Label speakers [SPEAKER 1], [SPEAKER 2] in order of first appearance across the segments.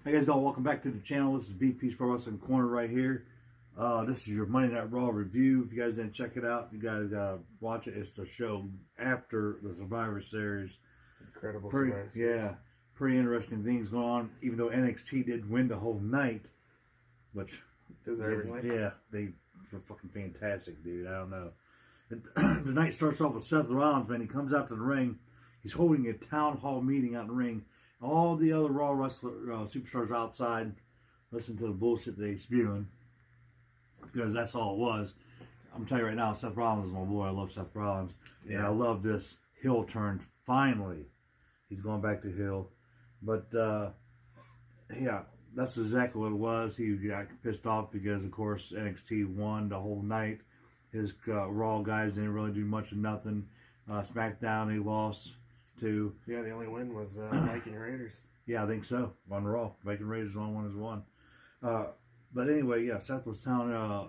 [SPEAKER 1] Hey guys, all welcome back to the channel. This is BP's Pro Wrestling Corner right here. This is your Monday Night Raw review. If you guys didn't check it out, you guys gotta watch it. It's the show after the Survivor Series.
[SPEAKER 2] Incredible Survivor Series.
[SPEAKER 1] Yeah, pretty interesting things going on. Even though NXT did win the whole night, which
[SPEAKER 2] Deservingly.
[SPEAKER 1] yeah, they were fucking fantastic, dude. I don't know. The night starts off with Seth Rollins, man. He comes out to the ring. He's holding a town hall meeting out in the ring. All the other Raw wrestler superstars outside listen to the bullshit that he's spewing, because that's all it was. I'm telling you right now, Seth Rollins is my boy. I love Seth Rollins. Yeah. And I love this heel turn. Finally, he's going back to heel. But, yeah, that's exactly what it was. He got pissed off because, of course, NXT won the whole night. His Raw guys didn't really do much of nothing. SmackDown, he lost to...
[SPEAKER 2] Yeah, the only win was Viking Raiders.
[SPEAKER 1] Yeah, I think so. On Raw. Viking Raiders the only one who's won. But anyway, yeah, Seth was telling...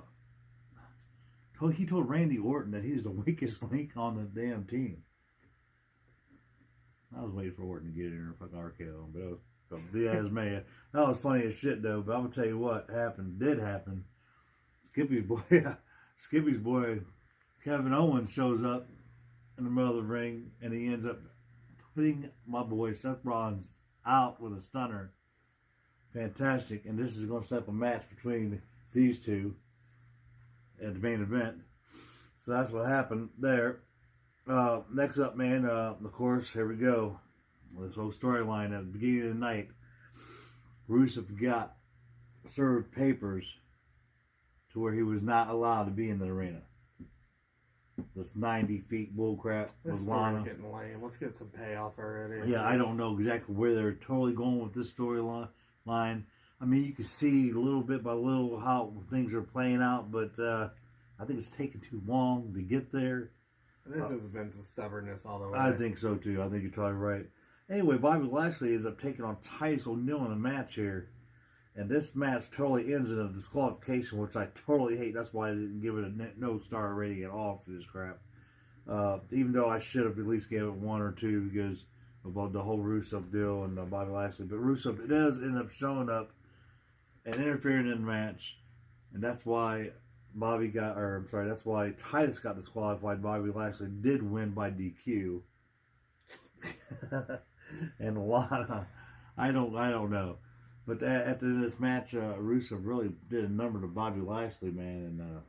[SPEAKER 1] he told Randy Orton that he was the weakest link on the damn team. I was waiting for Orton to get in there and fucking RKO him, but it was BS man. That was funny as shit, though. But I'm going to tell you what did happen. Skippy's boy, Kevin Owens, shows up in the middle of the ring, and he ends up putting my boy Seth Rollins out with a stunner. Fantastic. And this is going to set up a match between these two at the main event. So that's what happened there. Next up, man, of course, here we go. This whole storyline at the beginning of the night. Rusev got served papers to where he was not allowed to be in the arena. This 90 feet bullcrap
[SPEAKER 2] This
[SPEAKER 1] with Lana.
[SPEAKER 2] story's getting lame. Let's get some payoff already.
[SPEAKER 1] Yeah, I don't know exactly where they're totally going with this storyline. I mean, you can see little bit by little how things are playing out, but I think it's taking too long to get there.
[SPEAKER 2] This is Vince's stubbornness all the way.
[SPEAKER 1] I think so too. I think you're totally right. Anyway, Bobby Lashley ends up taking on Titus O'Neil in a match here. And this match totally ends in a disqualification, which I totally hate. That's why I didn't give it a no star rating at all for this crap. Even though I should have at least gave it 1 or 2 because of the whole Rusev deal and Bobby Lashley. But Rusev does end up showing up and interfering in the match. And that's why that's why Titus got disqualified. Bobby Lashley did win by DQ. And Lana, I don't know. But at the end of this match, Rusev really did a number to Bobby Lashley, man,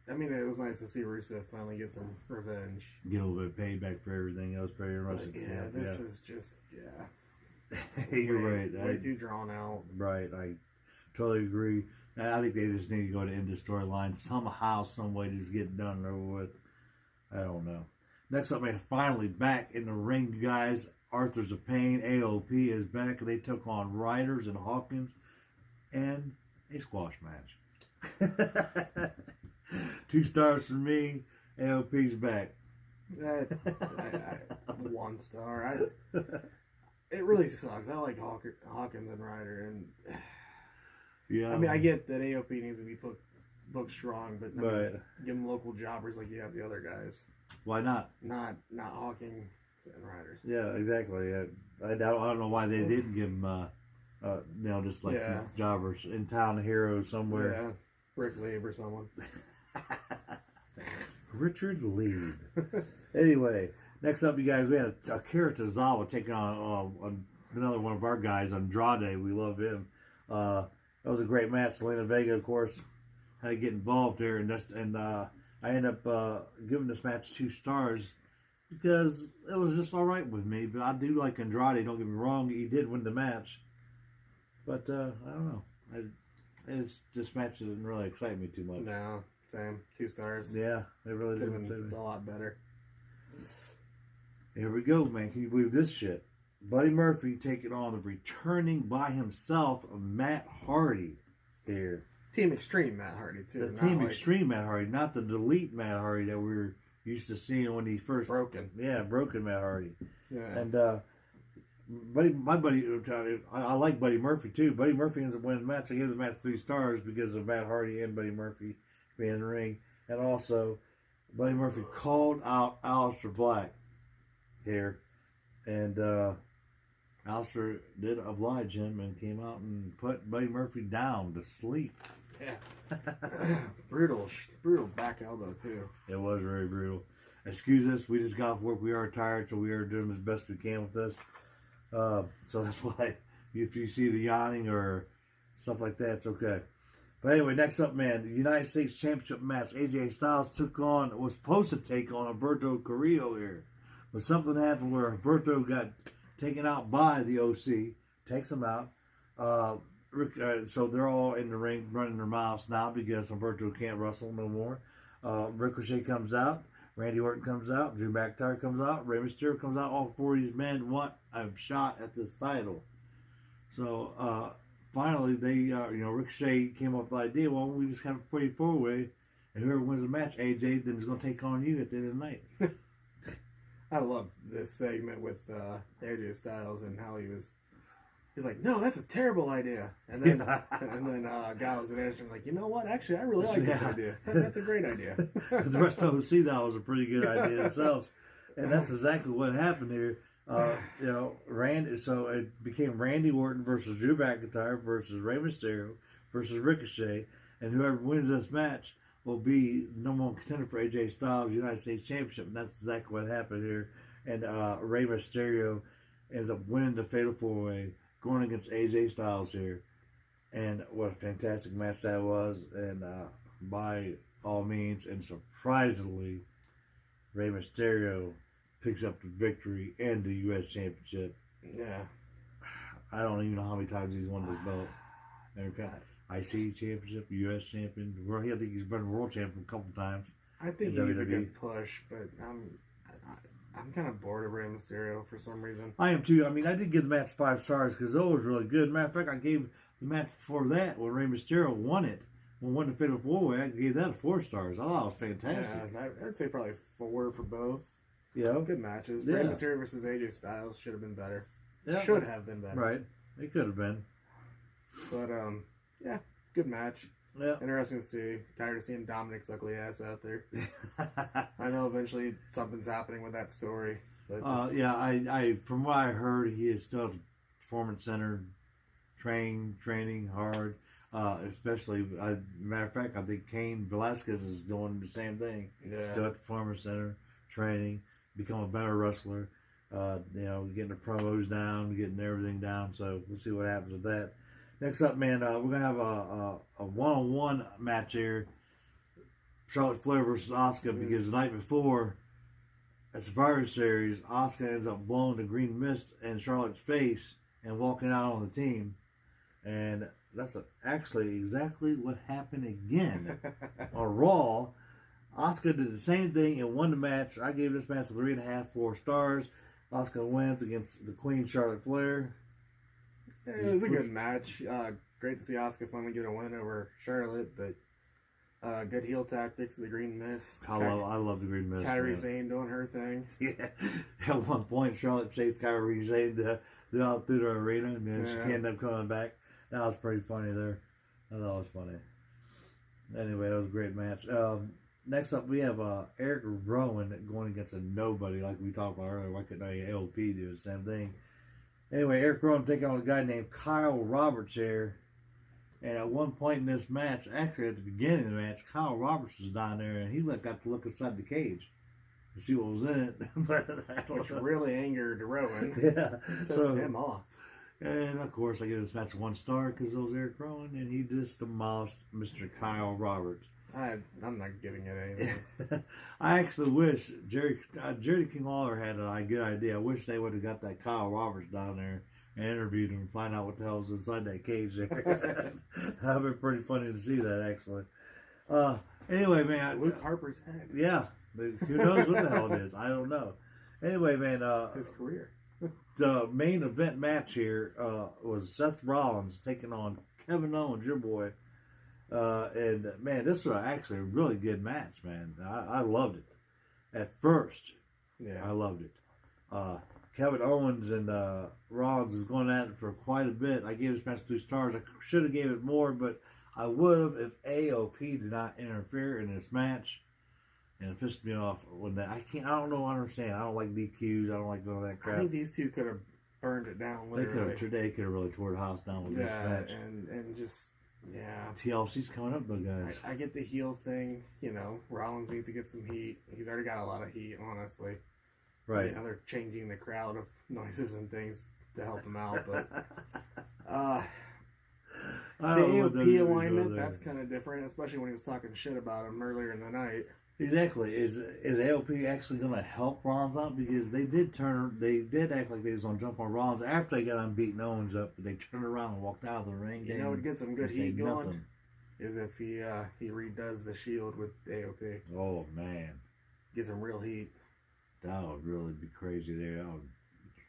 [SPEAKER 1] and
[SPEAKER 2] it was nice to see Rusev finally get some revenge.
[SPEAKER 1] get a little bit of payback for everything else, pretty much.
[SPEAKER 2] Yeah, this is just
[SPEAKER 1] You're right.
[SPEAKER 2] Way too drawn out.
[SPEAKER 1] Right, I totally agree. I think they just need to go to end the storyline somehow, some way, just get it done and over with. I don't know. Next up, man, finally back in the ring, guys. Arthur's of Pain, AOP is back. They took on Riders and Hawkins and a squash match. 2 stars for me. AOP's back.
[SPEAKER 2] 1 star. It really sucks. I like Hawkins and Ryder, and
[SPEAKER 1] Yeah.
[SPEAKER 2] I mean, I get that AOP needs to be booked strong, but
[SPEAKER 1] Right.
[SPEAKER 2] give them local jobbers like you have the other guys.
[SPEAKER 1] Why not?
[SPEAKER 2] Not Hawkins and Riders.
[SPEAKER 1] Yeah, exactly. I don't know why they didn't give them, just like jobbers in town heroes somewhere.
[SPEAKER 2] Yeah, Rick Labe or someone.
[SPEAKER 1] Richard Lee. Anyway, next up, you guys, we had Akira Tozawa taking on another one of our guys, Andrade. We love him. That was a great match. Selena Vega, of course, had to get involved there, and I ended up giving this match 2 stars because it was just all right with me. But I do like Andrade. Don't get me wrong; he did win the match, but I don't know. This match didn't really excite me too much.
[SPEAKER 2] No, same. 2 stars.
[SPEAKER 1] Yeah, it really
[SPEAKER 2] Could
[SPEAKER 1] didn't
[SPEAKER 2] have
[SPEAKER 1] excite me.
[SPEAKER 2] been a lot better.
[SPEAKER 1] Here we go, man. Can you believe this shit? Buddy Murphy taking on the returning by himself of Matt Hardy here.
[SPEAKER 2] Team Extreme Matt Hardy, too.
[SPEAKER 1] The Team Extreme Matt Hardy, not the Delete Matt Hardy that we were used to seeing when he first...
[SPEAKER 2] Broken.
[SPEAKER 1] Yeah, Broken Matt Hardy.
[SPEAKER 2] Yeah.
[SPEAKER 1] And, my buddy, I like Buddy Murphy, too. Buddy Murphy ends up winning the match. I gave the match 3 stars because of Matt Hardy and Buddy Murphy being in the ring. And also, Buddy Murphy called out Aleister Black here. And Alistair did oblige him and came out and put Buddy Murphy down to sleep.
[SPEAKER 2] Yeah. brutal back elbow too.
[SPEAKER 1] It was very brutal. Excuse us, we just got off work. We are tired, so we are doing as best we can with this. So that's why if you see the yawning or stuff like that, it's okay. But anyway, next up, man, the United States Championship match. AJ Styles was supposed to take on Alberto Carrillo here. But something happened where Alberto got taken out by the OC, takes him out. So they're all in the ring running their mouths now because Alberto can't wrestle no more. Ricochet comes out. Randy Orton comes out. Drew McIntyre comes out. Rey Mysterio comes out. All four of these men want a shot at this title. So finally, Ricochet came up with the idea, well, we just have a pretty four-way, and whoever wins the match, AJ, then is going to take on you at the end of the night.
[SPEAKER 2] I love this segment with AJ Styles and how he's like, no, that's a terrible idea. And then Gallows and Anderson were like, you know what? Actually, I really like this idea. That's a great idea.
[SPEAKER 1] The rest of them see that was a pretty good idea themselves. And that's exactly what happened here. So it became Randy Orton versus Drew McIntyre versus Rey Mysterio versus Ricochet. And whoever wins this match will be the number one contender for AJ Styles' United States Championship. And that's exactly what happened here. And Rey Mysterio ends up winning the Fatal 4-Way, going against AJ Styles here. And what a fantastic match that was. And by all means, and surprisingly, Rey Mysterio picks up the victory and the U.S. Championship.
[SPEAKER 2] Yeah.
[SPEAKER 1] I don't even know how many times he's won this belt. IC Championship, U.S. Champion. I think he's been world champion a couple times.
[SPEAKER 2] I think he needs a good push, but I'm kind of bored of Rey Mysterio for some reason.
[SPEAKER 1] I am too. I mean, I did give the match 5 stars because it was really good. Matter of fact, I gave the match before that when Rey Mysterio won it. Won the Fatal 4-Way, I gave that 4 stars. I thought it was fantastic.
[SPEAKER 2] Yeah, I'd say probably 4 for both.
[SPEAKER 1] Yeah.
[SPEAKER 2] Good matches.
[SPEAKER 1] Yeah.
[SPEAKER 2] Rey Mysterio versus AJ Styles should have been better.
[SPEAKER 1] Yeah.
[SPEAKER 2] Should have been better.
[SPEAKER 1] Right. It could have been.
[SPEAKER 2] But, good match.
[SPEAKER 1] Yeah.
[SPEAKER 2] Interesting to see. Tired of seeing Dominic's ugly ass out there. I know eventually something's happening with that story. But
[SPEAKER 1] I from what I heard, he is still performance centered, training hard. Especially, matter of fact, I think Cain Velasquez is doing the same thing.
[SPEAKER 2] Yeah.
[SPEAKER 1] Still at the performance center, training, become a better wrestler. Getting the promos down, getting everything down. So we'll see what happens with that. Next up, man, we're gonna have a one-on-one match here. Charlotte Flair versus Asuka, because the night before at Survivor Series, Asuka ends up blowing the green mist in Charlotte's face and walking out on the team, and that's actually exactly what happened again on Raw. Asuka did the same thing and won the match. I gave this match 3.5, 4 stars. Asuka wins against the Queen Charlotte Flair.
[SPEAKER 2] It was a good match. Great to see Asuka finally get a win over Charlotte, but good heel tactics, the green mist.
[SPEAKER 1] I love the green mist.
[SPEAKER 2] Kairi Sane doing her thing.
[SPEAKER 1] Yeah. At one point, Charlotte chased Kairi Sane out through the arena, and then she ended up coming back. That was pretty funny there. I thought it was funny. Anyway, that was a great match. Next up, we have Eric Rowan going against a nobody, like we talked about earlier. Why couldn't AOP do the same thing? Anyway, Eric Rowan taking on a guy named Kyle Roberts here. And at one point in this match, actually at the beginning of the match, Kyle Roberts was down there, and he got to look inside the cage to see what was in it.
[SPEAKER 2] Which really angered Rowan.
[SPEAKER 1] Yeah.
[SPEAKER 2] Pissed him off.
[SPEAKER 1] And, of course, I give this match 1 star because it was Eric Rowan, and he just demolished Mr. Kyle Roberts.
[SPEAKER 2] I'm not giving it anything.
[SPEAKER 1] I actually wish Jerry King Lawler had a good idea. I wish they would have got that Kyle Roberts down there and interviewed him and find out what the hell was inside that cage there. That would be pretty funny to see that, actually. Anyway, man.
[SPEAKER 2] It's Luke Harper's head.
[SPEAKER 1] Yeah. Who knows what the hell it is? I don't know. Anyway, man.
[SPEAKER 2] His career.
[SPEAKER 1] The main event match here was Seth Rollins taking on Kevin Owens, your boy. And man, this was actually a really good match, man. I loved it. At first,
[SPEAKER 2] yeah,
[SPEAKER 1] I loved it. Kevin Owens and Rollins was going at it for quite a bit. I gave this match 2 stars. I should have gave it more, but I would have if AOP did not interfere in this match. And it pissed me off when I don't understand. I don't like DQs. I don't like all that crap.
[SPEAKER 2] I think these two could have burned it down.
[SPEAKER 1] They
[SPEAKER 2] Literally.
[SPEAKER 1] could have really tore the house down with this
[SPEAKER 2] Yeah,
[SPEAKER 1] match.
[SPEAKER 2] and just yeah.
[SPEAKER 1] TLC's coming up though, guys.
[SPEAKER 2] I get the heel thing. You know, Rollins needs to get some heat. He's already got a lot of heat, honestly.
[SPEAKER 1] Right.
[SPEAKER 2] You know, they're changing the crowd of noises and things to help him out, but the AOP alignment, that's kind of different, especially when he was talking shit about him earlier in the night.
[SPEAKER 1] Exactly. Is AOP actually going to help Rollins out? Because they did act like they was going to jump on Rollins after they got unbeaten Owens up, but they turned around and walked out of the ring.
[SPEAKER 2] You know, it gets some good
[SPEAKER 1] and said
[SPEAKER 2] heat going.
[SPEAKER 1] nothing.
[SPEAKER 2] Is if he redoes the Shield with AOP.
[SPEAKER 1] Oh man,
[SPEAKER 2] Get some real heat.
[SPEAKER 1] that would really be crazy there.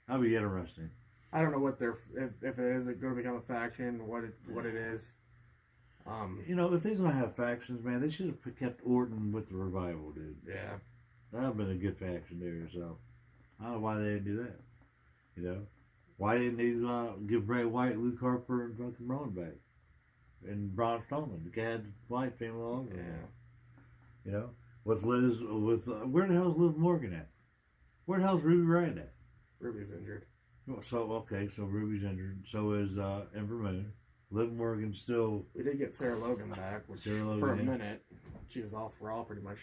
[SPEAKER 1] That'd be interesting.
[SPEAKER 2] I don't know what they're if it is going to become a faction, what it is.
[SPEAKER 1] You know, if they're going to have factions, man, they should have kept Orton with the Revival, dude.
[SPEAKER 2] Yeah.
[SPEAKER 1] That would have been a good faction there. So I don't know why they didn't do that. You know, why didn't they give Bray Wyatt, Luke Harper, and fucking Rowan back, and Braun Strowman? The guy had Wyatt family all over.
[SPEAKER 2] Yeah.
[SPEAKER 1] You know, with Liz, where the hell's Liv Morgan at? Where the hell's Ruby Riott at?
[SPEAKER 2] Ruby's injured.
[SPEAKER 1] So Ruby's injured. So is Ember Moon. Liv Morgan still.
[SPEAKER 2] We did get Sarah Logan back, which
[SPEAKER 1] Sarah Logan,
[SPEAKER 2] for a
[SPEAKER 1] yeah.
[SPEAKER 2] minute she was off Raw pretty much,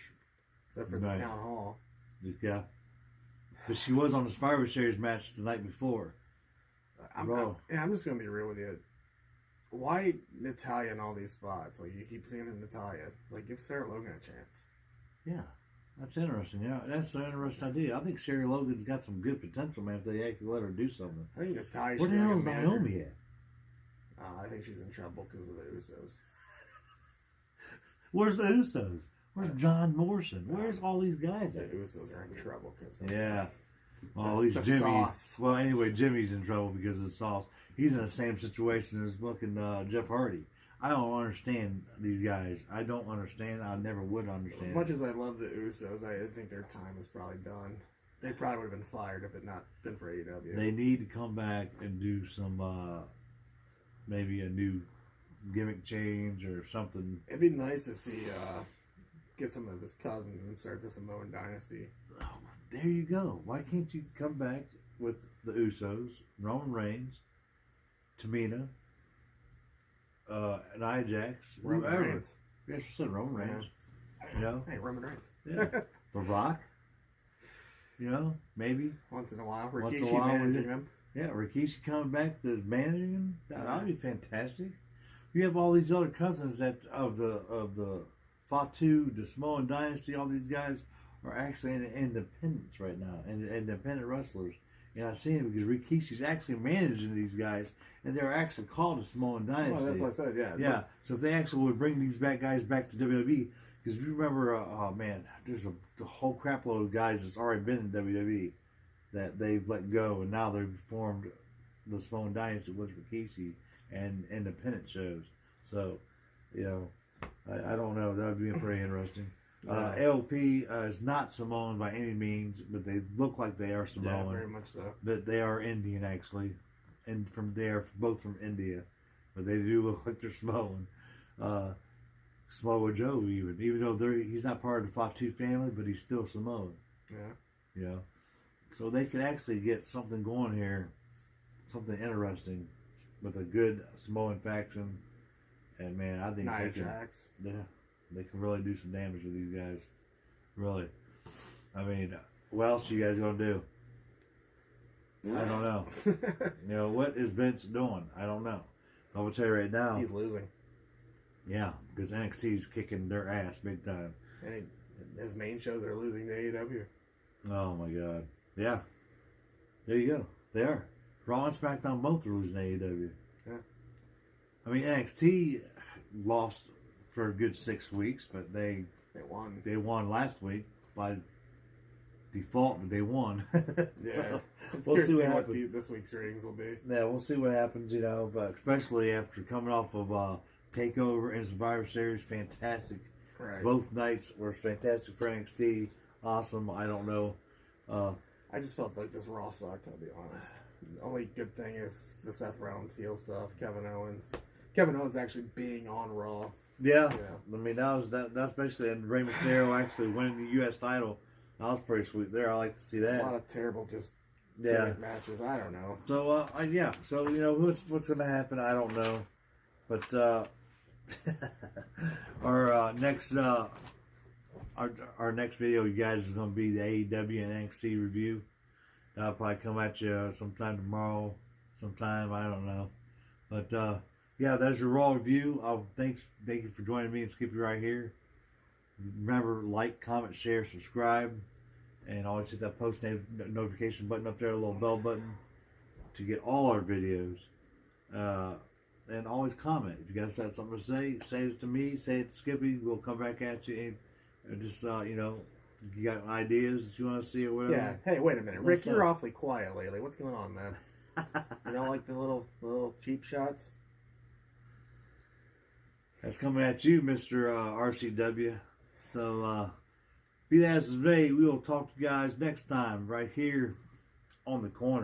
[SPEAKER 2] except for the
[SPEAKER 1] Right.
[SPEAKER 2] town hall.
[SPEAKER 1] Yeah. But she was on the Survivor Series match the night before.
[SPEAKER 2] I'm just gonna be real with you. Why Natalya in all these spots? Like you keep seeing Natalya. Like give Sarah Logan a chance.
[SPEAKER 1] Yeah. That's interesting. Yeah, that's an interesting idea. I think Sarah Logan's got some good potential, man, if they actually let her do something.
[SPEAKER 2] I think Natalya
[SPEAKER 1] Where
[SPEAKER 2] should
[SPEAKER 1] the
[SPEAKER 2] be
[SPEAKER 1] hell
[SPEAKER 2] like
[SPEAKER 1] is
[SPEAKER 2] a manager.
[SPEAKER 1] Naomi at?
[SPEAKER 2] I think she's in trouble because of the Usos.
[SPEAKER 1] Where's the Usos? Where's John Morrison? Where's all these guys
[SPEAKER 2] The
[SPEAKER 1] at?
[SPEAKER 2] Usos are in trouble because
[SPEAKER 1] Yeah. Well, at least
[SPEAKER 2] The
[SPEAKER 1] Jimmy.
[SPEAKER 2] sauce.
[SPEAKER 1] Well, anyway, Jimmy's in trouble because of the sauce. He's in the same situation as fucking Jeff Hardy. I don't understand these guys. I don't understand. I never would understand.
[SPEAKER 2] As much as I love the Usos, I think their time is probably done. They probably would have been fired if it not been for AEW.
[SPEAKER 1] They need to come back and do some, maybe a new gimmick change or something.
[SPEAKER 2] It'd be nice to see get some of his cousins and start the Samoan dynasty.
[SPEAKER 1] Oh, there you go. Why can't you come back with the Usos, Roman Reigns, Tamina, Nia Jax,
[SPEAKER 2] Roman
[SPEAKER 1] whoever.
[SPEAKER 2] Reigns.
[SPEAKER 1] Yes, I said Roman Reigns. You know,
[SPEAKER 2] Hey, Roman Reigns.
[SPEAKER 1] yeah. The Rock. You know, maybe.
[SPEAKER 2] Once in a while,
[SPEAKER 1] Once in a
[SPEAKER 2] Rikishi
[SPEAKER 1] while,
[SPEAKER 2] managing
[SPEAKER 1] we-
[SPEAKER 2] him.
[SPEAKER 1] Yeah, Rikishi coming back as managing him. That would be fantastic. You have all these other cousins that of the Fatu, the Samoan dynasty. All these guys are actually in independence right now, and independent wrestlers. And I see him because Rikishi's actually managing these guys, and they're actually called the Samoan dynasty.
[SPEAKER 2] Well, that's what I said. Yeah.
[SPEAKER 1] Yeah, so if they actually would bring these guys back to WWE, because if you remember, oh man, there's a whole crap load of guys that's already been in WWE that they've let go, and now they've formed the Samoan Dynasty with Rikishi and independent shows. So, you know, I don't know. That would be pretty interesting. LP is not Samoan by any means, but they look like they are Samoan.
[SPEAKER 2] Yeah, very much so.
[SPEAKER 1] But they are Indian actually, and they're both from India, but they do look like they're Samoan. Samoa Joe, even though he's not part of the Fatu family, but he's still Samoan.
[SPEAKER 2] Yeah.
[SPEAKER 1] You know, so they could actually get something going here, something interesting, with a good Samoan faction. And man, I think
[SPEAKER 2] Nia Jax.
[SPEAKER 1] they can really do some damage with these guys. Really, I mean, what else you guys gonna do? I don't know. You know, what is Vince doing? I don't know. I will tell you right now.
[SPEAKER 2] He's losing.
[SPEAKER 1] Yeah, because NXT's kicking their ass big time.
[SPEAKER 2] And his main shows are losing to AEW.
[SPEAKER 1] Oh my God. Yeah. There you go. They are. Raw and SmackDown both are losing to AEW.
[SPEAKER 2] Yeah.
[SPEAKER 1] I mean, NXT lost for a good 6 weeks, but they
[SPEAKER 2] won.
[SPEAKER 1] They won last week by default, but they won.
[SPEAKER 2] Yeah.
[SPEAKER 1] So,
[SPEAKER 2] It's
[SPEAKER 1] we'll
[SPEAKER 2] curious
[SPEAKER 1] see
[SPEAKER 2] to
[SPEAKER 1] what
[SPEAKER 2] see
[SPEAKER 1] happens.
[SPEAKER 2] what this week's ratings will be.
[SPEAKER 1] Yeah, we'll see what happens, you know, but especially after coming off of TakeOver and Survivor Series, fantastic.
[SPEAKER 2] Right.
[SPEAKER 1] Both nights were fantastic for NXT. Awesome. I don't know.
[SPEAKER 2] I just felt like this Raw sucked, I'll be honest. The only good thing is the Seth Rollins heel stuff, Kevin Owens. Kevin Owens actually being on Raw.
[SPEAKER 1] Yeah.
[SPEAKER 2] Yeah.
[SPEAKER 1] I mean, that's basically, and Rey Mysterio actually winning the U.S. title. That was pretty sweet there. I like to see
[SPEAKER 2] A lot
[SPEAKER 1] that.
[SPEAKER 2] of terrible just
[SPEAKER 1] Yeah.
[SPEAKER 2] gimmick matches. I don't know.
[SPEAKER 1] So yeah. So what's going to happen? I don't know. But our next our next video, you guys, is going to be the AEW and NXT review. I'll probably come at you sometime tomorrow, sometime, I don't know. But yeah, that's your Raw review. Thank you for joining me and Skippy right here. Remember, like, comment, share, subscribe, and always hit that post notification button up there, a little bell button, to get all our videos. And always comment. If you guys have something to say it to me, say it to Skippy. We'll come back at you. And just, if you got ideas that you want to see or whatever.
[SPEAKER 2] Yeah. Hey, wait a minute, Rick. You're awfully quiet lately. What's going on, man? You don't like the little cheap shots?
[SPEAKER 1] That's coming at you, Mr. RCW. So, be that as it may, we will talk to you guys next time right here on the corner.